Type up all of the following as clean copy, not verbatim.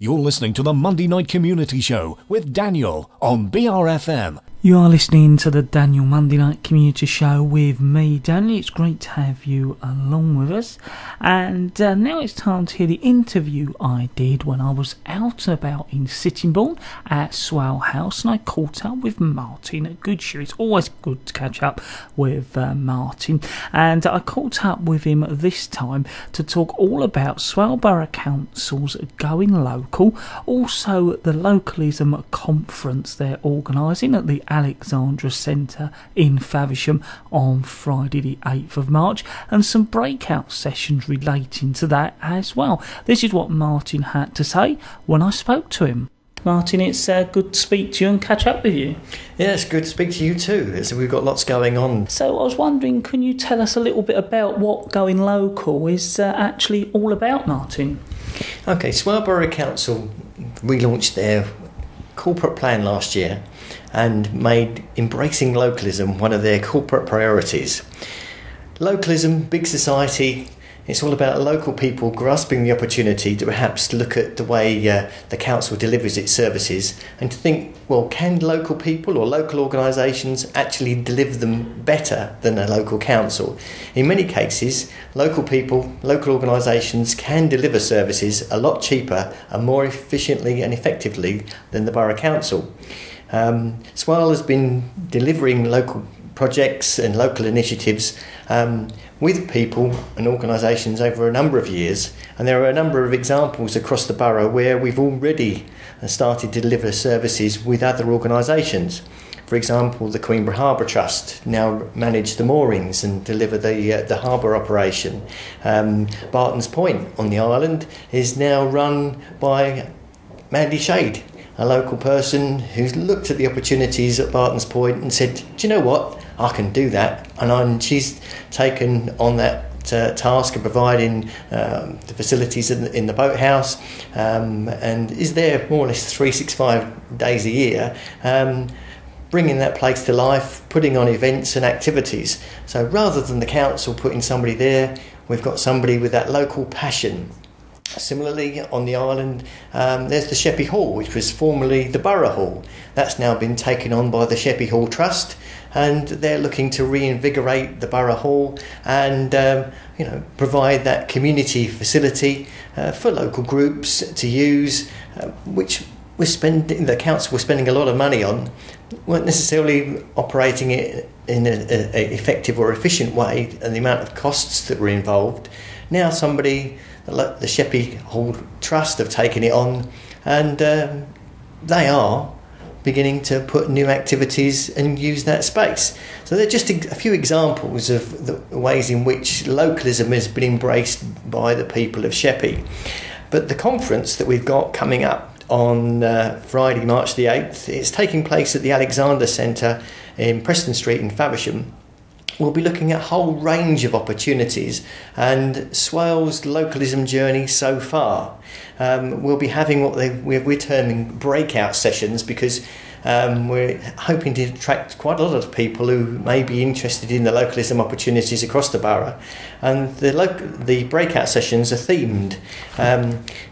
You're listening to the Monday Night Community Show with Daniel on BRFM. You are listening to the Daniel Monday Night Community Show with me, Daniel. It's great to have you along with us. And now it's time to hear the interview I did when I was out and about in Sittingbourne at Swale House, and I caught up with Martin Goodhew. It's always good to catch up with Martin, and I caught up with him this time to talk all about Swale Borough Council's Going Local, also the localism conference they're organising at the Alexandra Centre in Faversham on Friday the 8th of March, and some breakout sessions relating to that as well. This is what Martin had to say when I spoke to him. Martin, it's good to speak to you and catch up with you. Yeah, it's good to speak to you too. So we've got lots going on. So I was wondering, can you tell us a little bit about what Going Local is actually all about, Martin? Okay, Swale Borough Council relaunched their corporate plan last year and made embracing localism one of their corporate priorities. Localism, big society, it's all about local people grasping the opportunity to perhaps look at the way the council delivers its services and to think, well, can local people or local organisations actually deliver them better than a local council? In many cases, local people, local organisations can deliver services a lot cheaper and more efficiently and effectively than the borough council. Swale has been delivering local projects and local initiatives with people and organisations over a number of years, and there are a number of examples across the borough where we've already started to deliver services with other organisations. For example, the Queenborough Harbour Trust now manage the moorings and deliver the harbour operation. Barton's Point on the island is now run by Mandy Shade, a local person who's looked at the opportunities at Barton's Point and said, do you know what, I can do that. And she's taken on that task of providing the facilities in the boathouse and is there more or less 365 days a year, bringing that place to life, putting on events and activities. So rather than the council putting somebody there, we've got somebody with that local passion. Similarly, on the island, there's the Sheppey Hall, which was formerly the Borough Hall. That's now been taken on by the Sheppey Hall Trust, and they're looking to reinvigorate the Borough Hall and provide that community facility for local groups to use, which the council was spending a lot of money on, weren't necessarily operating it in an effective or efficient way, and the amount of costs that were involved. Now the Sheppey Hall Trust have taken it on, and they are beginning to put new activities and use that space. So they're just a few examples of the ways in which localism has been embraced by the people of Sheppey. But the conference that we've got coming up on Friday, March the 8th, it's taking place at the Alexander Centre in Preston Street in Faversham. We'll be looking at a whole range of opportunities and Swale's localism journey so far. We'll be having what we're terming breakout sessions, because we're hoping to attract quite a lot of people who may be interested in the localism opportunities across the borough. And the breakout sessions are themed.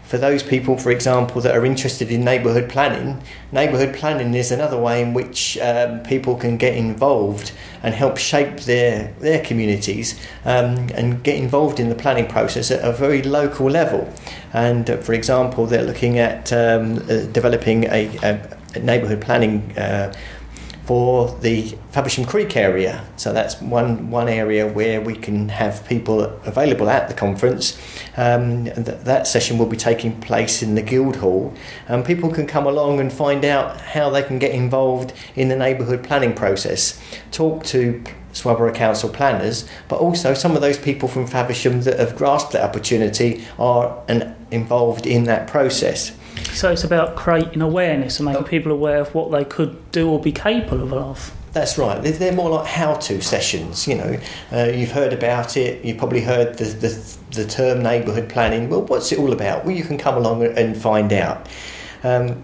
For those people, for example, that are interested in neighbourhood planning is another way in which people can get involved and help shape their communities and get involved in the planning process at a very local level. And for example, they're looking at developing a neighbourhood planning for the Faversham Creek area. So that's one area where we can have people available at the conference. And that session will be taking place in the Guildhall, and people can come along and find out how they can get involved in the neighbourhood planning process, talk to Swale Borough Council planners, but also some of those people from Faversham that have grasped that opportunity are involved in that process. So it's about creating awareness and making people aware of what they could do or be capable of. That's right. They're more like how-to sessions. You've heard about it. You've probably heard the term neighbourhood planning. Well, what's it all about? Well, you can come along and find out.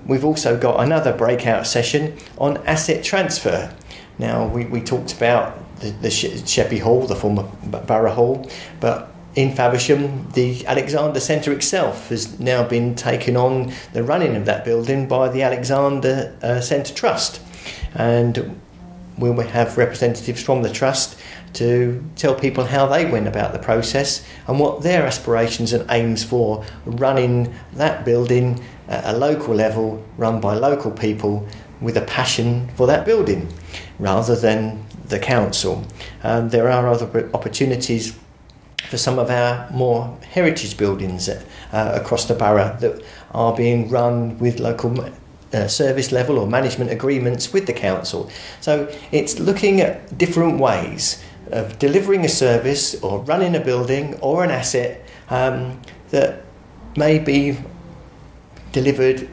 We've also got another breakout session on asset transfer. Now, we talked about the Sheppey Hall, the former Borough Hall, but in Faversham, the Alexander Centre itself has now been taken on the running of that building by the Alexander Centre Trust, and we'll have representatives from the Trust to tell people how they went about the process and what their aspirations and aims for running that building at a local level, run by local people with a passion for that building rather than the council. There are other opportunities for some of our more heritage buildings across the borough that are being run with local service level or management agreements with the council. So it's looking at different ways of delivering a service or running a building or an asset that may be delivered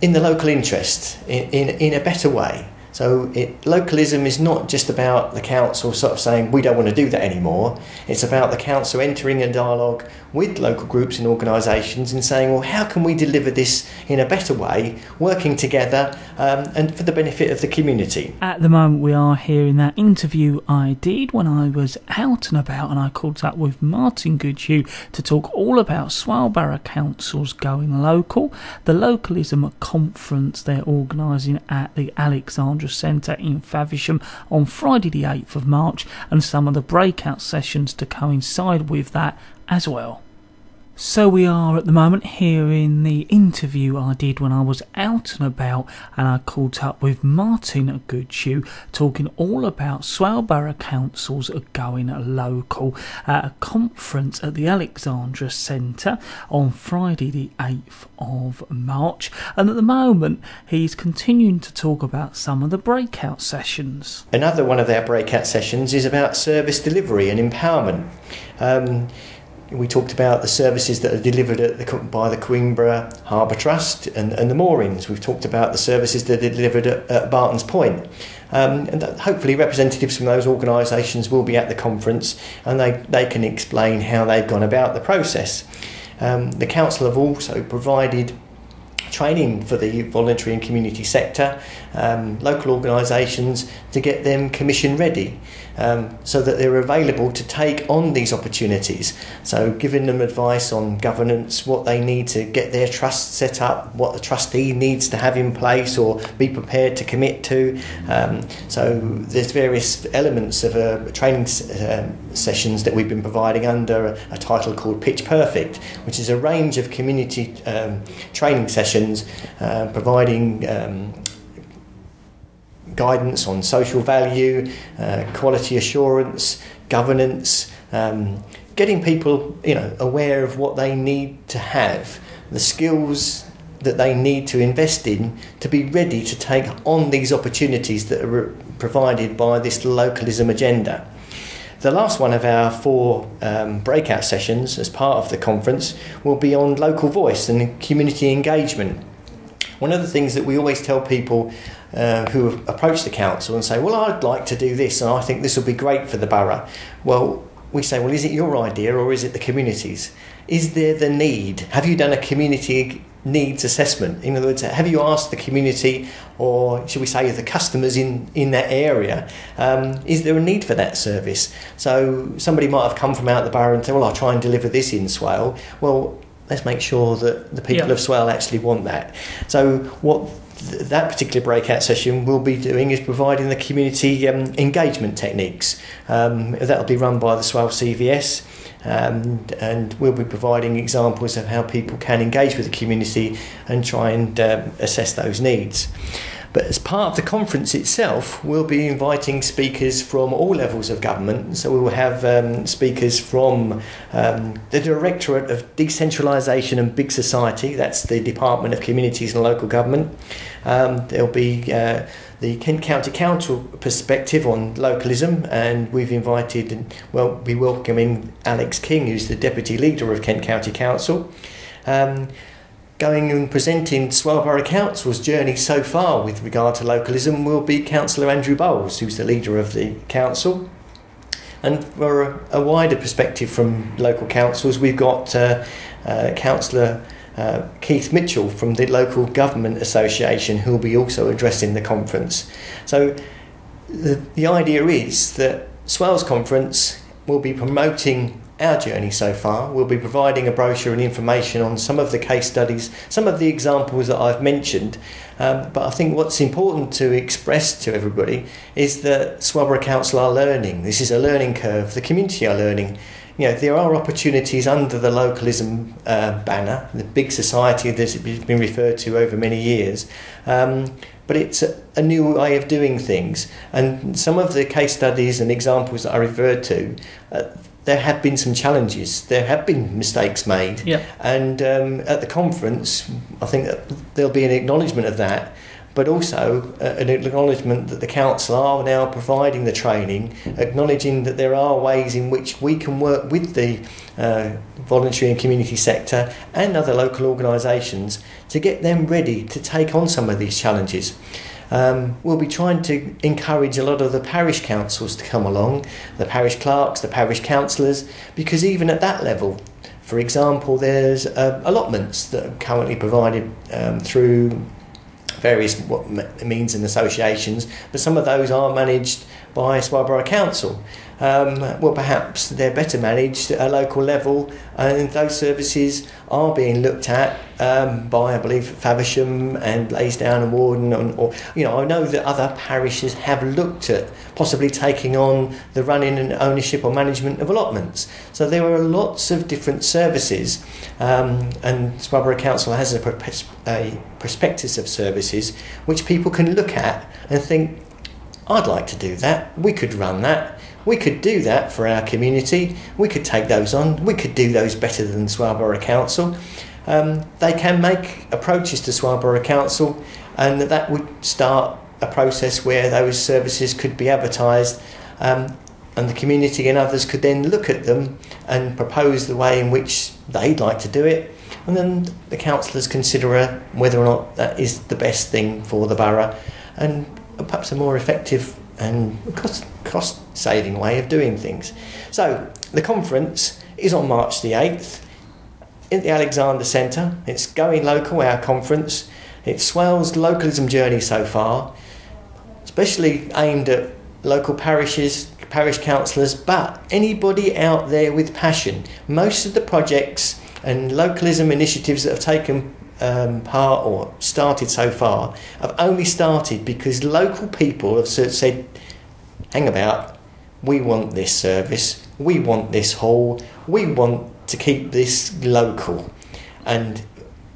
in the local interest in a better way. So localism is not just about the council sort of saying we don't want to do that anymore. It's about the council entering a dialogue with local groups and organisations and saying, well, how can we deliver this in a better way, working together and for the benefit of the community. At the moment we are hearing that interview I did when I was out and about, and I caught up with Martin Goodhew to talk all about Swale Borough Council's going local, the localism conference they're organising at the Alexandra Centre in Faversham on Friday the 8th of March, and some of the breakout sessions to coincide with that as well. So we are at the moment hearing the interview I did when I was out and about, and I caught up with Martin Goodhew talking all about Swale Borough Council's going local at a conference at the Alexandra Centre on Friday the 8th of March, and at the moment he's continuing to talk about some of the breakout sessions. Another one of our breakout sessions is about service delivery and empowerment. We talked about the services that are delivered by the Queenborough Harbour Trust and the moorings. We've talked about the services that are delivered at Barton's Point. And hopefully representatives from those organisations will be at the conference, and they can explain how they've gone about the process. The council have also provided training for the voluntary and community sector, local organisations, to get them commission ready, so that they're available to take on these opportunities. So giving them advice on governance, what they need to get their trust set up, what the trustee needs to have in place or be prepared to commit to. So there's various elements of training sessions that we've been providing under a title called Pitch Perfect, which is a range of community training sessions providing guidance on social value, quality assurance, governance, getting people, aware of what they need to have, the skills that they need to invest in to be ready to take on these opportunities that are provided by this localism agenda. The last one of our 4 breakout sessions as part of the conference will be on local voice and community engagement. One of the things that we always tell people who approach the council and say, well, I'd like to do this and I think this will be great for the borough. Well, we say, well, is it your idea or is it the community's? Is there the need? Have you done a community needs assessment? In other words, have you asked the community, or should we say the customers in that area, is there a need for that service? So somebody might have come from out the borough and said, well, I'll try and deliver this in Swale. Well, let's make sure that the people of Swale actually want that. So what that particular breakout session will be doing is providing the community engagement techniques. That'll be run by the Swale CVS, and we'll be providing examples of how people can engage with the community and try and assess those needs. But as part of the conference itself, we'll be inviting speakers from all levels of government. So we will have speakers from the Directorate of Decentralisation and Big Society, that's the Department of Communities and Local Government. There'll be the Kent County Council perspective on localism, and we've invited, we'll be welcoming Alex King, who's the Deputy Leader of Kent County Council. Going and presenting Swale Borough Council's journey so far with regard to localism will be Councillor Andrew Bowles, who's the leader of the council. And for a wider perspective from local councils, we've got Councillor Keith Mitchell from the Local Government Association, who will be also addressing the conference. So the idea is that Swale's conference will be promoting our journey so far. We'll be providing a brochure and information on some of the case studies, some of the examples that I've mentioned. But I think what's important to express to everybody is that Swale Borough Council are learning. This is a learning curve. The community are learning. There are opportunities under the localism banner, the big society that's been referred to over many years. But it's a new way of doing things. And some of the case studies and examples that I referred to, there have been some challenges. There have been mistakes made. Yeah. And at the conference, I think that there'll be an acknowledgement of that, but also an acknowledgement that the council are now providing the training, acknowledging that there are ways in which we can work with the voluntary and community sector and other local organisations to get them ready to take on some of these challenges. We'll be trying to encourage a lot of the parish councils to come along, the parish clerks, the parish councillors, because even at that level, for example, there's allotments that are currently provided through various means and associations, but some of those are managed by Swale Borough Council. Well, perhaps they're better managed at a local level, and those services are being looked at by, I believe, Faversham and Blaisdowne and Warden, or I know that other parishes have looked at possibly taking on the running and ownership or management of allotments. So there are lots of different services, and Swale Borough Council has a prospectus of services which people can look at and think, I'd like to do that, we could run that, we could do that for our community, we could take those on, we could do those better than Swale Borough Council. They can make approaches to Swale Borough Council, and that would start a process where those services could be advertised, and the community and others could then look at them and propose the way in which they'd like to do it, and then the councillors consider whether or not that is the best thing for the borough, and perhaps a more effective and cost-saving way of doing things. So the conference is on March the 8th in the Alexander Centre. It's Going Local, our conference. It's Swale's localism journey so far, especially aimed at local parishes, parish councillors, but anybody out there with passion. Most of the projects and localism initiatives that have taken part or started so far have only started because local people have said, hang about, we want this service, we want this hall, we want to keep this local. And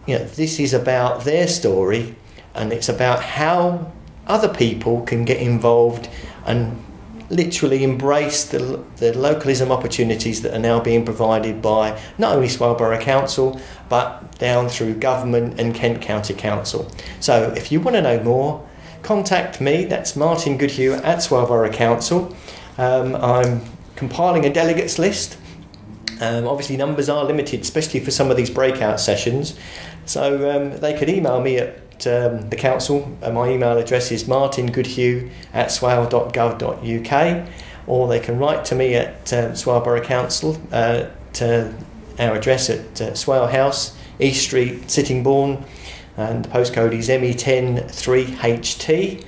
this is about their story, and it's about how other people can get involved and literally embrace the localism opportunities that are now being provided by not only Swale Borough Council but down through government and Kent County Council. So if you want to know more, contact me. That's Martin Goodhew at Swale Borough Council. I'm compiling a delegates list. Obviously numbers are limited, especially for some of these breakout sessions, so they could email me at the council. My email address is martingoodhew@swale.gov.uk, or they can write to me at Swale Borough Council to our address at Swale House, East Street, Sittingbourne, and the postcode is ME10 3HT.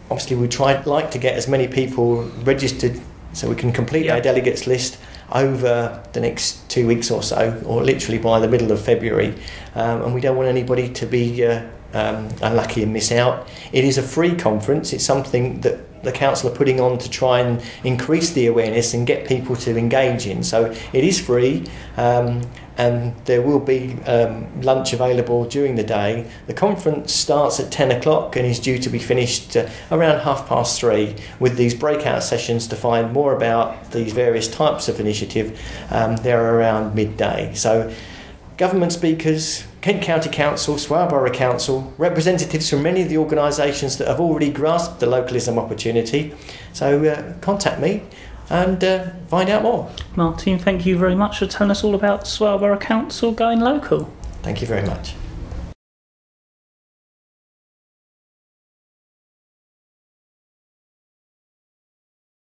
Obviously we'd like to get as many people registered so we can complete our delegates list over the next 2 weeks or so, or literally by the middle of February, and we don't want anybody to be unlucky and miss out. It is a free conference. It's something that the council are putting on to try and increase the awareness and get people to engage in. So it is free, and there will be lunch available during the day. The conference starts at 10 o'clock and is due to be finished around 3:30, with these breakout sessions to find more about these various types of initiative. They're around midday. So government speakers, Kent County Council, Swale Borough Council, representatives from many of the organisations that have already grasped the localism opportunity. So contact me and find out more. Martin, thank you very much for telling us all about Swale Borough Council Going Local. Thank you very much.